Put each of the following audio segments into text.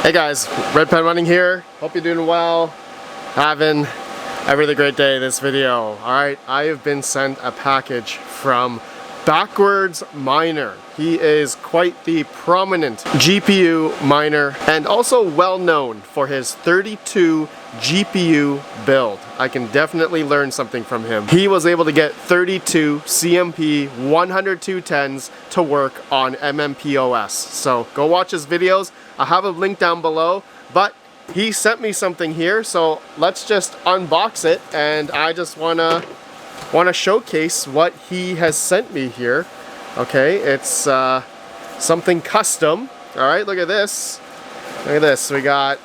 Hey guys, RedPandaMining here. Hope you're doing well. Having a really great day this video. Alright, I have been sent a package from RedPandaMining. He is quite the prominent GPU miner and also well known for his 32 GPU build. I can definitely learn something from him. He was able to get 32 CMP 10210s to work on MMPOS. So go watch his videos. I'll have a link down below, but he sent me something here, so let's just unbox it, and I just wanna showcase what he has sent me here. Okay, it's something custom. All right, look at this. Look at this. We got.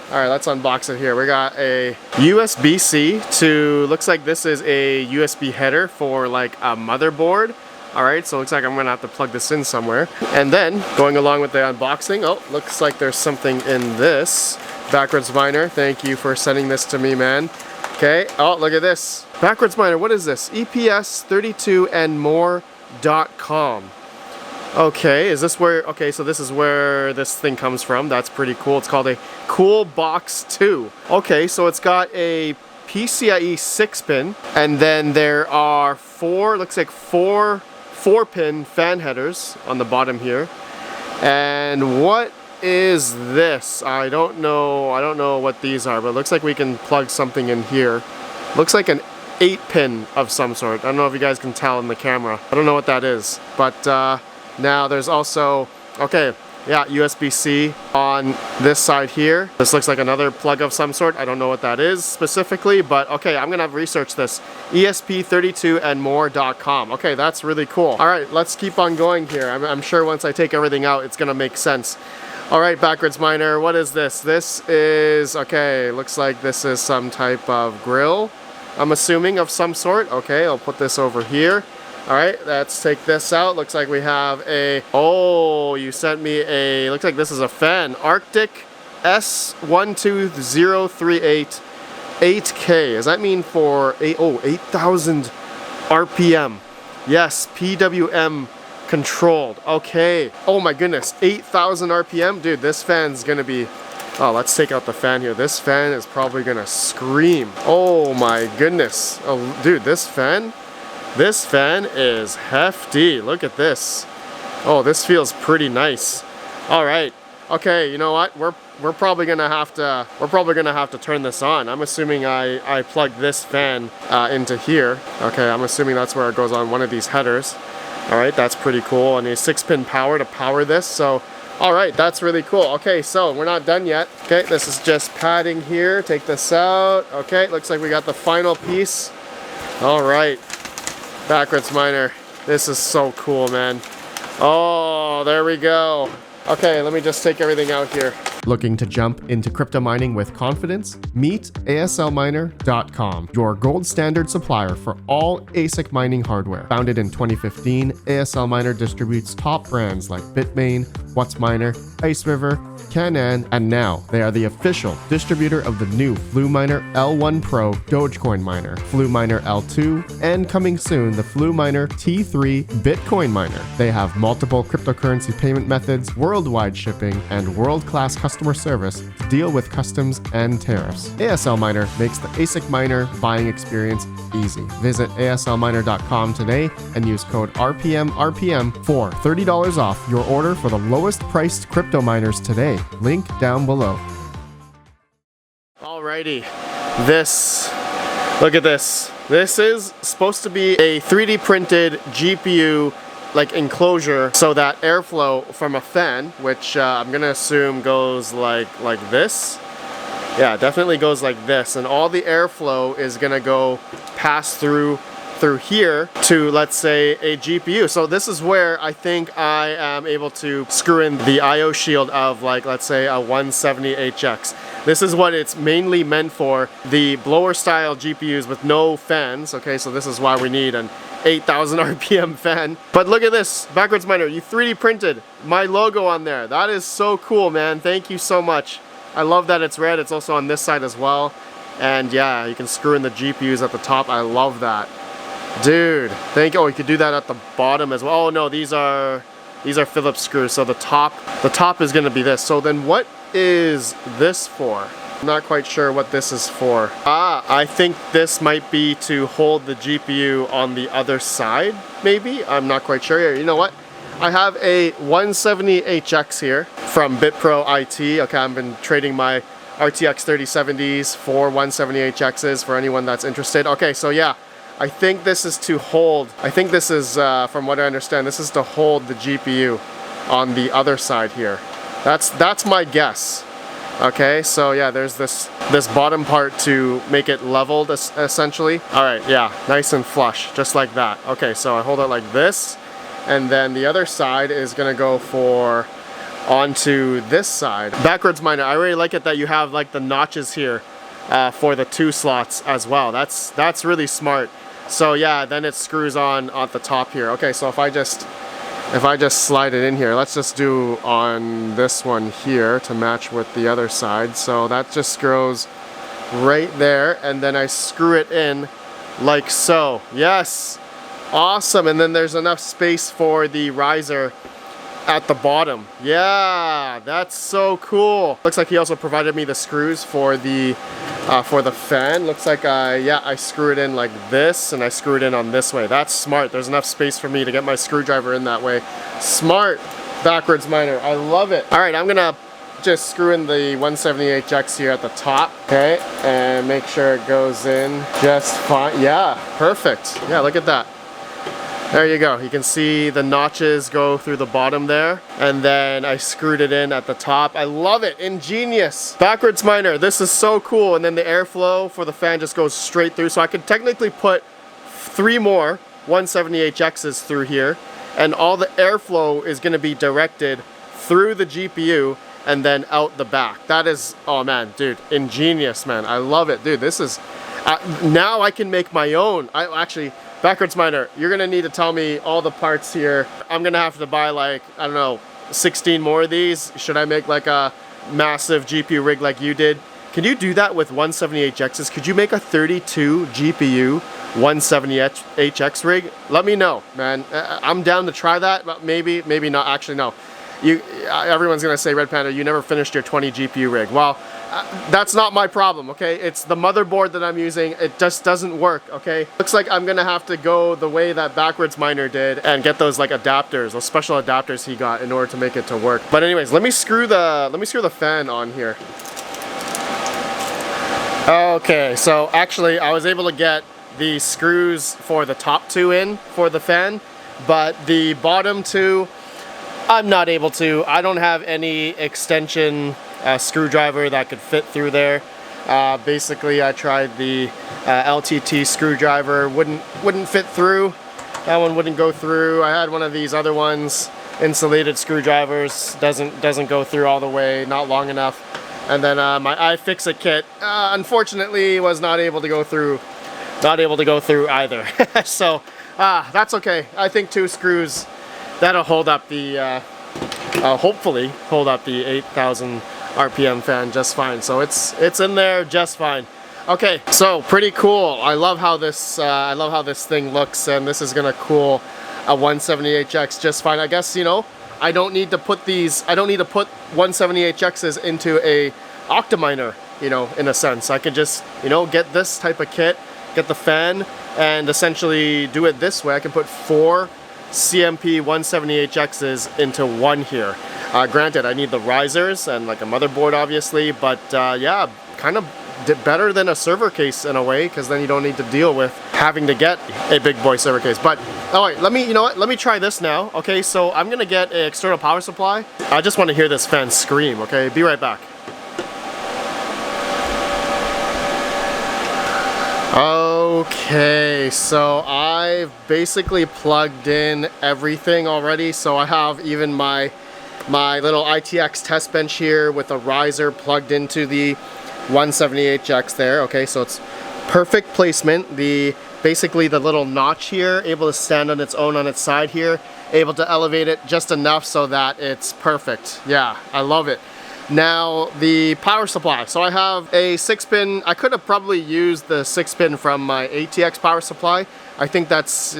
All right, let's unbox it here. We got a USB-C to. Looks like this is a USB header for like a motherboard. All right, so it looks like I'm gonna have to plug this in somewhere. And then going along with the unboxing, oh, looks like there's something in this. RedPandaMining, thank you for sending this to me, man. Okay, oh, look at this. RedPandaMining, what is this? EPS32andmore.com. Okay, is this where, okay, so this is where this thing comes from. That's pretty cool. It's called a Cool Box 2. Okay, so it's got a PCIe 6-pin, and then there are looks like four 4-pin fan headers on the bottom here. And what is this? I don't know what these are, but it looks like we can plug something in here. Looks like an 8-pin of some sort. I don't know if you guys can tell in the camera. I don't know what that is, but now there's also, okay, yeah, USB-C on this side here. This looks like another plug of some sort. I don't know what that is specifically, but okay, I'm gonna research this. ESP32andmore.com. Okay, that's really cool. All right, let's keep on going here. I'm sure once I take everything out, it's gonna make sense. All right, RedPandaMining, what is this? This is, okay, looks like this is some type of grill, I'm assuming, of some sort. Okay, I'll put this over here. All right, let's take this out. Looks like we have a, oh, you sent me a, looks like this is a fan. Arctic S12038 8K. Does that mean for 8,000 RPM? Yes, PWM controlled. Okay. Oh my goodness, 8,000 RPM? Dude, this fan's gonna be, oh, let's take out the fan here. This fan is probably gonna scream. Oh my goodness. Oh, dude, this fan is hefty. Look at this. Oh, this feels pretty nice. All right. Okay, you know what? We're probably gonna have to turn this on. I'm assuming I plug this fan into here. Okay, I'm assuming that's where it goes on one of these headers. All right, that's pretty cool. And a 6-pin power to power this. So, all right, that's really cool. Okay, so we're not done yet. Okay, this is just padding here. Take this out. Okay, looks like we got the final piece. All right. RedPandaMining, this is so cool, man. Oh, there we go. Okay, let me just take everything out here. Looking to jump into crypto mining with confidence? Meet ASLMiner.com, your gold standard supplier for all ASIC mining hardware. Founded in 2015, ASLMiner distributes top brands like Bitmain, WhatsMiner, Ice River, Canaan, and now they are the official distributor of the new FluMiner L1 Pro Dogecoin miner, FluMiner L2, and coming soon, the FluMiner T3 Bitcoin miner. They have multiple cryptocurrency payment methods, worldwide shipping, and world-class customer service to deal with customs and tariffs. ASLMiner makes the ASIC miner buying experience easy. Visit ASLMiner.com today and use code RPM for $30 off your order for the lowest priced crypto miners today. Link down below. Alrighty, look at this. This is supposed to be a 3D printed GPU like enclosure, so that airflow from a fan, which I'm gonna assume goes like this. Yeah, definitely goes like this, and all the airflow is gonna go pass through here to, let's say, a GPU. So this is where I think I am able to screw in the IO shield of, like, let's say a 170HX. This is what it's mainly meant for, the blower style GPUs with no fans. Okay, so this is why we need an 8,000 RPM fan. But look at this, RedPandaMining, you 3D printed my logo on there. That is so cool, man. Thank you so much. I love that it's red. It's also on this side as well. And yeah, you can screw in the GPUs at the top. I love that. Dude, thank you. Oh, you could do that at the bottom as well. Oh no, these are Phillips screws. So the top is gonna be this. So then what is this for? I'm not quite sure what this is for. I think this might be to hold the GPU on the other side, maybe? I'm not quite sure. You know what? I have a 170HX here from BitPro IT. Okay, I've been trading my RTX 3070s for 170HXs for anyone that's interested. Okay, so yeah, I think this is to hold, I think this is, from what I understand, this is to hold the GPU on the other side here. That's my guess. Okay, so yeah, there's this bottom part to make it leveled essentially. All right, yeah, nice and flush, just like that. Okay, so I hold it like this, and then the other side is gonna go for onto this side. Backwards miner, I really like it that you have like the notches here for the 2 slots as well. That's really smart. So yeah, then it screws on at the top here. Okay, so if I just slide it in here, let's just do on this one here to match with the other side. So that just goes right there, and then I screw it in like so. Yes, awesome. And then there's enough space for the riser at the bottom. Yeah, that's so cool. Looks like he also provided me the screws for the fan. Looks like I screw it in like this, and I screw it in on this way. That's smart. There's enough space for me to get my screwdriver in that way. Smart, backwards miner. I love it. All right, I'm gonna just screw in the 170HX here at the top, okay, and make sure it goes in just fine. Yeah, perfect. Yeah, look at that. There you go. You can see the notches go through the bottom there, and then I screwed it in at the top. I love it. Ingenious. Backwards miner, this is so cool. And then the airflow for the fan just goes straight through. So I could technically put 3 more 170HXs through here, and all the airflow is going to be directed through the GPU and then out the back. That is, oh man, dude, ingenious, man. I love it. Dude, this is, now I can make my own. Actually, backwards miner, you're gonna need to tell me all the parts here. I'm gonna have to buy like, I don't know, 16 more of these. Should I make like a massive GPU rig like you did? Can you do that with 170HXs? Could you make a 32 GPU 170HX rig? Let me know, man. I'm down to try that, but maybe not. Actually, no. Everyone's gonna say, Red Panda, you never finished your 20 GPU rig. Well, that's not my problem, okay? It's the motherboard that I'm using. It just doesn't work, okay? Looks like I'm gonna have to go the way that backwards miner did and get those like adapters, those special adapters he got in order to make it to work. But anyways, let me screw the fan on here. Okay, so actually I was able to get the screws for the top 2 in for the fan, but the bottom 2, I'm not able to. I don't have any extension screwdriver that could fit through there. Basically, I tried the LTT screwdriver, wouldn't fit through. That one wouldn't go through. I had one of these other ones, insulated screwdrivers, doesn't go through all the way, not long enough. And then my iFixit kit, unfortunately, was not able to go through either. So that's okay. I think 2 screws, that'll hold up the hopefully hold up the 8,000 RPM fan just fine. So it's in there just fine. Okay, so pretty cool. I love how this thing looks, and this is gonna cool a 170HX just fine. I guess, you know, I don't need to put 170HXs into a Octominer, you know, in a sense. I can just, you know, get this type of kit, get the fan, and essentially do it this way. I can put 4 CMP 170HXs into one here. Granted, I need the risers and like a motherboard obviously, but yeah, kind of better than a server case in a way, because then you don't need to deal with having to get a big boy server case. But all right, let me try this now. Okay, so I'm gonna get an external power supply. I just want to hear this fan scream. Okay, be right back. Okay, so I've basically plugged in everything already. So I have even my little ITX test bench here with a riser plugged into the 170HX there. Okay, so it's perfect placement. Basically the little notch here, able to stand on its own on its side here, able to elevate it just enough so that it's perfect. Yeah, I love it. Now the power supply. So I have a 6-pin. I could have probably used the 6-pin from my ATX power supply. I think that's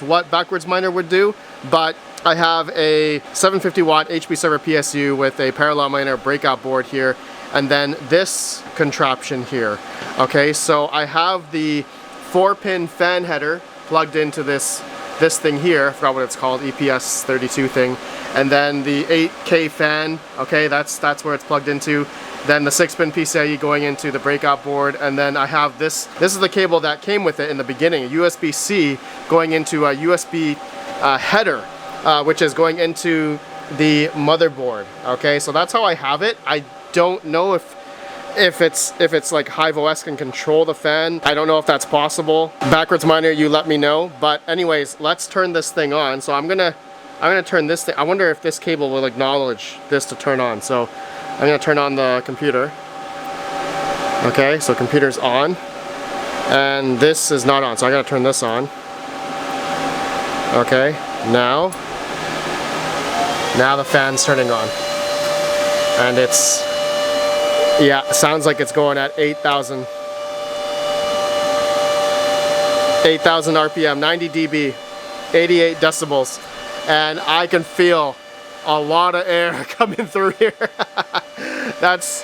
what backwards miner would do, but I have a 750 watt HP server PSU with a parallel miner breakout board here, and then this contraption here. Okay, so I have the 4-pin fan header plugged into this thing here. I forgot what it's called, EPS 32 thing. And then the 8K fan, okay, that's where it's plugged into. Then the 6-pin PCIe going into the breakout board, and then I have this is the cable that came with it in the beginning, a USB-C going into a USB header, which is going into the motherboard. Okay, so that's how I have it. I don't know if it's like Hive OS can control the fan. I don't know if that's possible. Backwards Miner, you let me know. But anyways, let's turn this thing on. So I'm gonna turn this thing. I wonder if this cable will acknowledge this to turn on. So I'm gonna turn on the computer. Okay, so computer's on, and this is not on. So I gotta turn this on. Okay, now the fan's turning on, and it's, yeah, sounds like it's going at 8,000 RPM, 90 dB, 88 decibels, and I can feel a lot of air coming through here. That's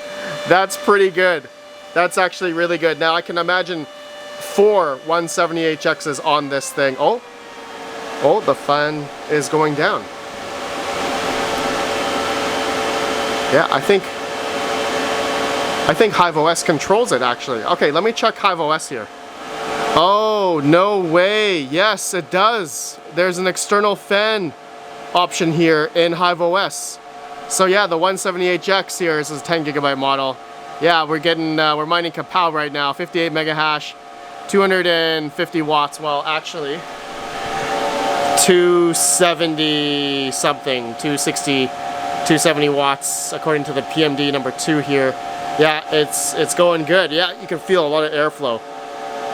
pretty good. That's actually really good. Now I can imagine 4 178HXs on this thing. Oh, the fan is going down. Yeah, I think Hive OS controls it actually. Okay, let me check Hive OS here. Oh, no way. Yes, it does. There's an external fan option here in Hive OS. So yeah, the 178X here, this is a 10 gigabyte model. Yeah, we're mining Kapow right now, 58 mega hash, 250 watts. Well, actually 270 something, 260, 270 watts according to the PMD number 2 here. Yeah, it's going good. Yeah, you can feel a lot of airflow.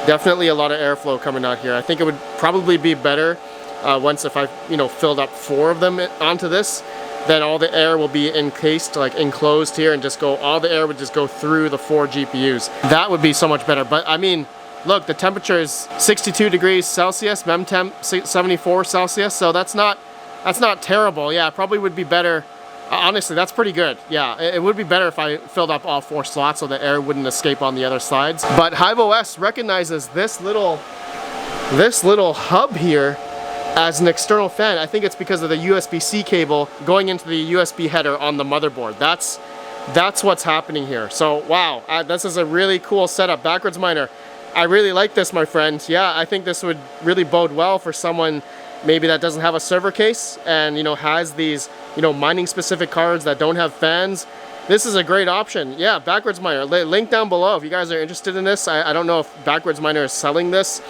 Definitely a lot of airflow coming out here. I think it would probably be better once if I filled up 4 of them onto this, then all the air will be encased, like enclosed here, and all the air would just go through the 4 GPUs. That would be so much better. But I mean, look, the temperature is 62 degrees Celsius, mem temp 74 Celsius, so that's not terrible. Yeah, it probably would be better. Honestly, that's pretty good. Yeah, it would be better if I filled up all 4 slots so the air wouldn't escape on the other sides. But Hive OS recognizes this little hub here as an external fan. I think it's because of the USB-C cable going into the USB header on the motherboard. That's what's happening here. So wow, this is a really cool setup. Backwards Miner, I really like this, my friend. Yeah, I think this would really bode well for someone maybe that doesn't have a server case and has these mining specific cards that don't have fans. This is a great option. Yeah, Backwards Miner, link down below if you guys are interested in this. I don't know if Backwards Miner is selling this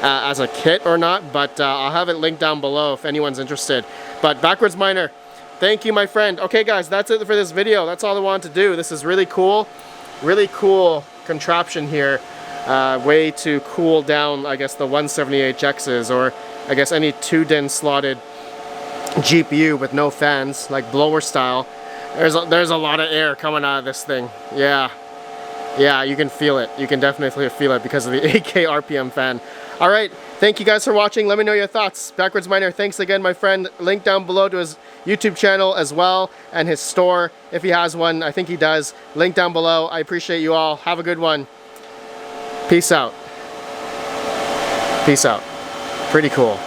as a kit or not, but I'll have it linked down below if anyone's interested. But Backwards Miner, thank you, my friend. Okay guys, that's it for this video. That's all I wanted to do. This is really cool contraption here. Way to cool down, I guess, the 178HXs, or I guess any 2-DIN slotted GPU with no fans, like blower style. There's a lot of air coming out of this thing. Yeah, you can feel it. You can definitely feel it because of the 8K RPM fan. All right, thank you guys for watching. Let me know your thoughts. Backwards Miner, thanks again, my friend. Link down below to his YouTube channel as well, and his store if he has one. I think he does. Link down below. I appreciate you all. Have a good one. Peace out. Peace out. Pretty cool.